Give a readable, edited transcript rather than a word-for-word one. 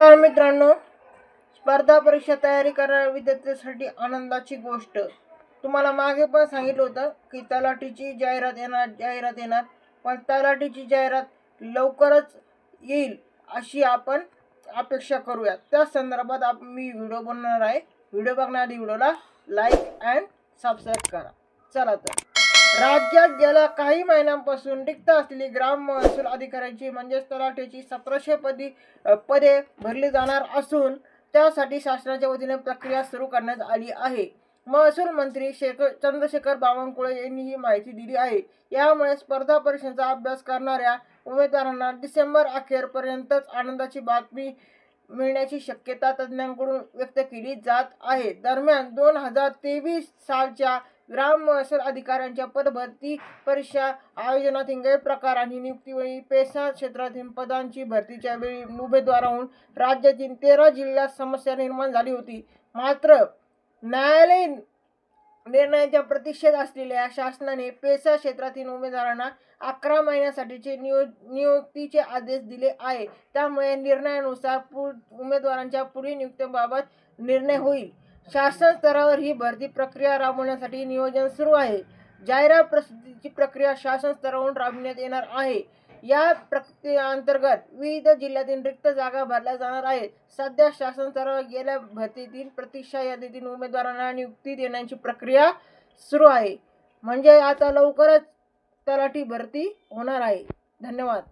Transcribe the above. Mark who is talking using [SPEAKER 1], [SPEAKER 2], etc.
[SPEAKER 1] तर मित्रांनो, स्पर्धा परीक्षा तयारी करणाऱ्या विद्यार्थ्यांसाठी आनंदाची गोष्ट. तुम्हाला मागे पण सांगितलं होतं की तलाठीची जाहिरात येणार, पण तलाठीची जाहिरात लवकरच येईल अशी आपण अपेक्षा करूया. त्या संदर्भात मी व्हिडिओ बनवणार आहे. व्हिडिओ बघण्याआधी व्हिडिओला लाईक अँड सबस्क्राईब करा. चला तर, राज्यात गेल्या काही महिन्यांपासून रिक्त असलेली ग्राम महसूल अधिकाऱ्यांची म्हणजेच तलाठीची 1700 पदे भरली जाणार असून त्यासाठी शासनाच्या वतीने प्रक्रिया सुरू करण्यात आली आहे. महसूल मंत्री चंद्रशेखर बावनकुळे यांनी ही माहिती दिली आहे. यामुळे स्पर्धा परीक्षांचा अभ्यास करणाऱ्या उमेदवारांना डिसेंबर अखेरपर्यंतच आनंदाची बातमी मिळण्याची शक्यता तज्ज्ञांकडून व्यक्त केली जात आहे. दरम्यान 2023 सालच्या ग्राम महसूल अधिकाऱ्यांच्या पदभरती परीक्षा आयोजनातील गैरप्रकार आणि नियुक्तीवेळी पेसा क्षेत्रातील पदांची भरतीच्या वेळी उमेदवारांहून राज्यातील 13 जिल्ह्यात समस्या निर्माण झाली होती. मात्र न्यायालयीन निर्णयाच्या प्रतीक्षेत असलेल्या शासनाने पेसा क्षेत्रातील उमेदवारांना 11 महिन्यासाठीचे नियुक्तीचे आदेश दिले आहे. त्यामुळे निर्णयानुसार उमेदवारांच्या पुढील नियुक्तीबाबत निर्णय होईल. शासन स्तरावर ही भरती प्रक्रिया राबवण्यासाठी नियोजन सुरू आहे. जाहिरात प्रसिद्धीची प्रक्रिया शासन स्तरावरून राबविण्यात येणार आहे. या प्रक्रियेअंतर्गत विविध जिल्ह्यातील रिक्त जागा भरल्या जाणार आहेत. सध्या शासन स्तरावर गेल्या भरतीतील प्रतीक्षा यादीतील उमेदवारांना नियुक्ती देण्याची प्रक्रिया सुरू आहे. म्हणजे आता लवकरच तलाठी भरती होणार आहे. धन्यवाद.